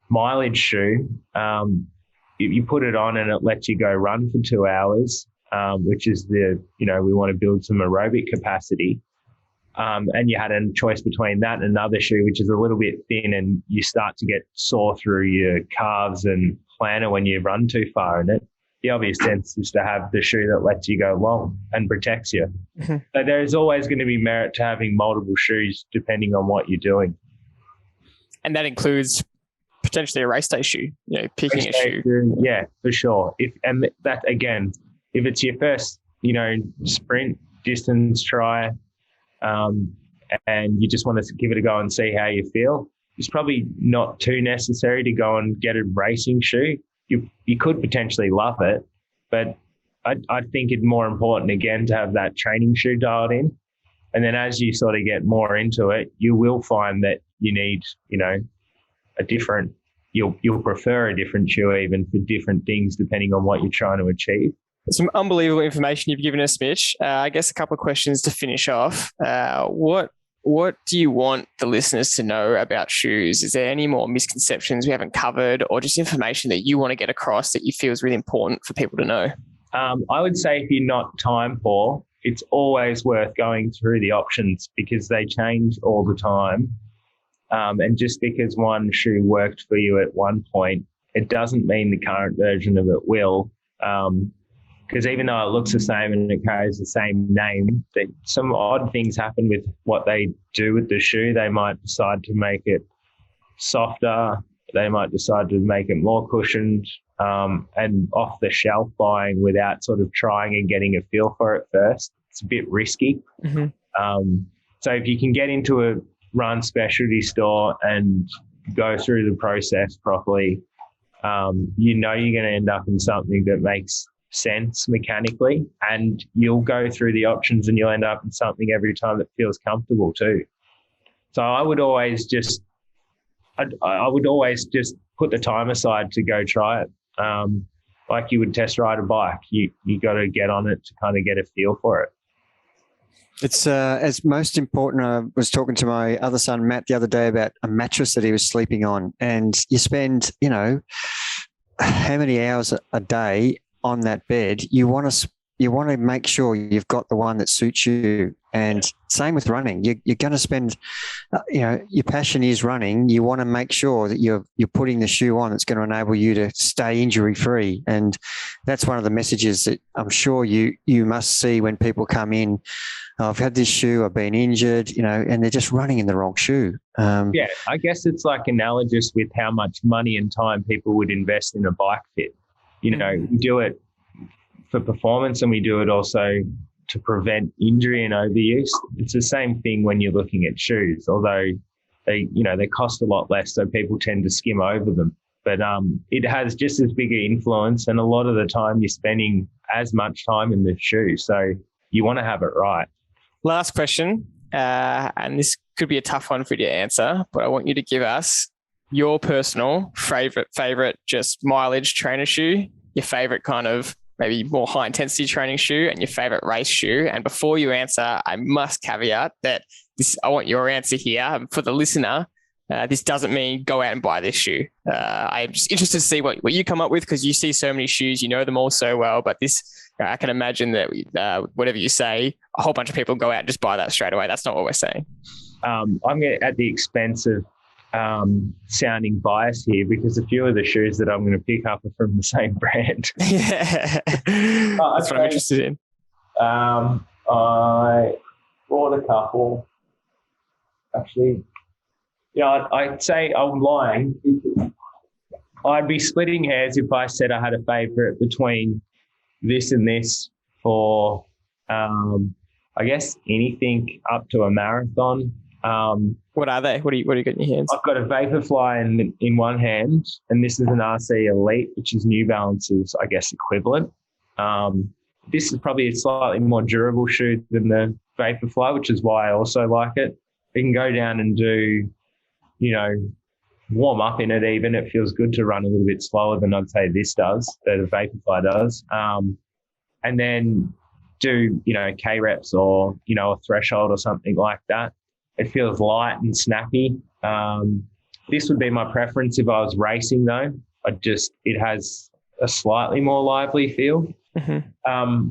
mileage shoe, you put it on and it lets you go run for 2 hours, which is we want to build some aerobic capacity. And you had a choice between that and another shoe, which is a little bit thin, and you start to get sore through your calves and plantar when you run too far in it. The obvious sense is to have the shoe that lets you go long and protects you. Mm-hmm. So there is always going to be merit to having multiple shoes depending on what you're doing. And that includes potentially a race day shoe, picking a shoe. Yeah, for sure. If it's your first, sprint distance try, and you just want to give it a go and see how you feel, it's probably not too necessary to go and get a racing shoe. You could potentially love it, but I think it's more important, again, to have that training shoe dialed in. And then as you sort of get more into it, you will find that you need, you'll prefer a different shoe even for different things depending on what you're trying to achieve. Some unbelievable information you've given us, Mitch. I guess a couple of questions to finish off. What do you want the listeners to know about shoes? Is there any more misconceptions we haven't covered, or just information that you want to get across that you feel is really important for people to know? I would say if you're not time poor, it's always worth going through the options because they change all the time. And just because one shoe worked for you at one point, it doesn't mean the current version of it will. Because even though it looks the same and it carries the same name, some odd things happen with what they do with the shoe. They might decide to make it softer. They might decide to make it more cushioned, and off the shelf buying without sort of trying and getting a feel for it first. It's a bit risky. Mm-hmm. So if you can get into a run specialty store and go through the process properly, you're going to end up in something that makes sense mechanically, and you'll go through the options and you'll end up in something every time that feels comfortable too. So I would always just put the time aside to go try it. Like you would test ride a bike, you got to get on it to kind of get a feel for it. It's as most important. I was talking to my other son, Matt, the other day about a mattress that he was sleeping on, and you spend, how many hours a day on that bed. You want to make sure you've got the one that suits you. And same with running. You're going to spend, your passion is running. You want to make sure that you're putting the shoe on that's going to enable you to stay injury free. And that's one of the messages that I'm sure you must see when people come in. I've had this shoe, I've been injured, and they're just running in the wrong shoe. Yeah, I guess it's like analogous with how much money and time people would invest in a bike fit. We do it for performance, and we do it also to prevent injury and overuse. It's the same thing when you're looking at shoes, although they cost a lot less, so people tend to skim over them. But it has just as big an influence, and a lot of the time you're spending as much time in the shoe, so you want to have it right. Last question, and this could be a tough one for you to answer, but I want you to give us your personal favorite just mileage trainer shoe, your favorite kind of maybe more high intensity training shoe, and your favorite race shoe. And before you answer, I must caveat that I want your answer here for the listener. This doesn't mean go out and buy this shoe. I'm just interested to see what you come up with, because you see so many shoes, you know them all so well, but this, I can imagine that whatever you say, a whole bunch of people go out and just buy that straight away. That's not what we're saying. I'm going to, at the expense of sounding biased here, because a few of the shoes that I'm going to pick up are from the same brand. Yeah, that's what I'm interested in. I bought a couple. Actually, I'd say I'm lying. I'd be splitting hairs if I said I had a favourite between this and this for, I guess, anything up to a marathon. What are they? What do you got in your hands? I've got a Vaporfly in one hand, and this is an RC Elite, which is New Balance's, I guess, equivalent. This is probably a slightly more durable shoe than the Vaporfly, which is why I also like it. You can go down and do, warm up in it even. It feels good to run a little bit slower than I'd say this does, that a Vaporfly does. And then do, K-reps or, a threshold or something like that. It feels light and snappy. This would be my preference if I was racing though. It has a slightly more lively feel. Mm-hmm.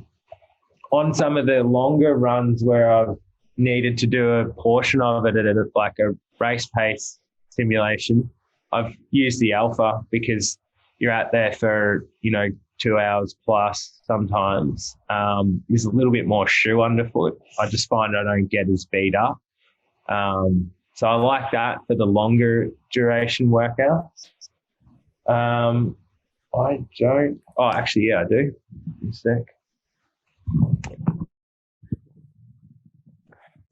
On some of the longer runs where I've needed to do a portion of it at like a race pace simulation, I've used the Alpha because you're out there for, 2 hours plus sometimes. There's a little bit more shoe underfoot. I just find I don't get as beat up. So I like that for the longer duration workouts. I don't. Oh, actually, yeah, I do. A sec.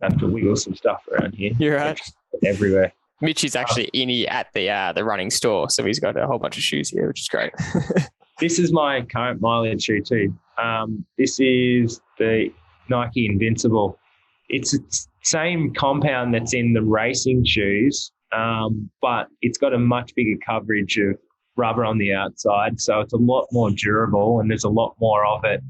I have to wiggle some stuff around here. You're right. Everywhere. Mitch is actually at the running store, so he's got a whole bunch of shoes here, which is great. This is my current mileage shoe too. This is the Nike Invincible. It's the same compound that's in the racing shoes, but it's got a much bigger coverage of rubber on the outside, so it's a lot more durable and there's a lot more of it.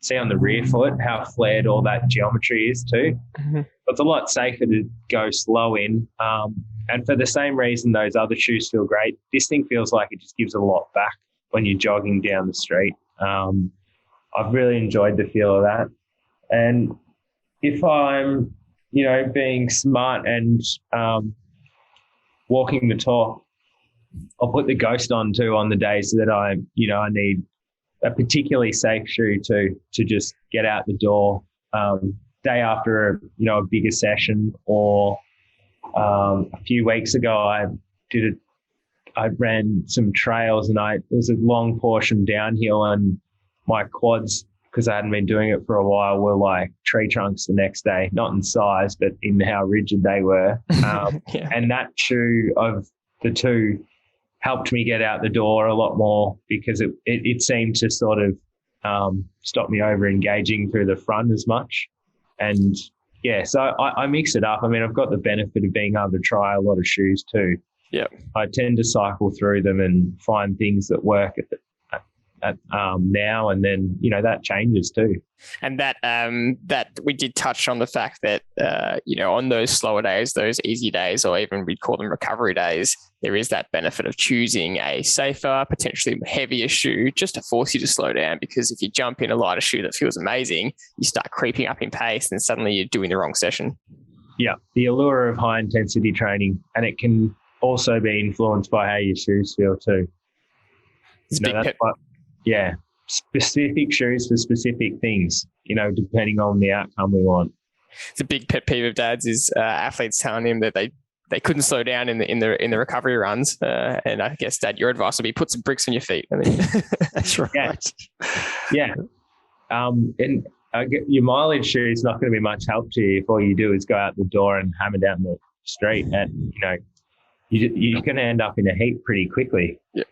See on the rear foot how flared all that geometry is too. Mm-hmm. It's a lot safer to go slow in, and for the same reason those other shoes feel great, this thing feels like it just gives a lot back when you're jogging down the street. I've really enjoyed the feel of that. And if I'm, being smart and walking the talk, I'll put the Ghost on too on the days that I need a particularly safe shoe to just get out the door. Day after a bigger session, or a few weeks ago I ran some trails and it was a long portion downhill, and my quads, because I hadn't been doing it for a while, were like tree trunks the next day, not in size, but in how rigid they were. Yeah. And that shoe of the two helped me get out the door a lot more because it seemed to sort of stop me over engaging through the front as much. And yeah, so I mix it up. I mean, I've got the benefit of being able to try a lot of shoes too. Yeah, I tend to cycle through them and find things that work at now, and then that changes too. And that we did touch on the fact that on those slower days, those easy days, or even we'd call them recovery days, there is that benefit of choosing a safer, potentially heavier shoe just to force you to slow down. Because if you jump in a lighter shoe that feels amazing, you start creeping up in pace, and suddenly you're doing the wrong session. Yeah, the allure of high intensity training, and it can also be influenced by how your shoes feel too. Yeah, specific shoes for specific things, depending on the outcome we want. It's a big pet peeve of Dad's is athletes telling him that they couldn't slow down in the recovery runs, and I guess, Dad, your advice would be put some bricks on your feet. I mean, that's right. Yeah. And your mileage shoe is not going to be much help to you if all you do is go out the door and hammer down the street, and you're going to end up in a heat pretty quickly. Yeah.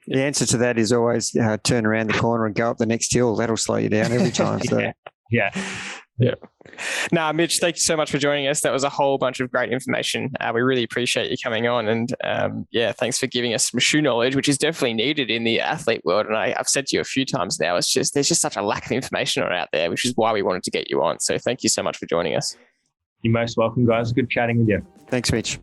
The answer to that is always turn around the corner and go up the next hill. That'll slow you down every time. So. Yeah. Nah, Mitch, thank you so much for joining us. That was a whole bunch of great information. We really appreciate you coming on, and thanks for giving us some shoe knowledge, which is definitely needed in the athlete world. And I've said to you a few times now, there's just such a lack of information out there, which is why we wanted to get you on. So thank you so much for joining us. You're most welcome, guys. Good chatting with you. Thanks, Mitch.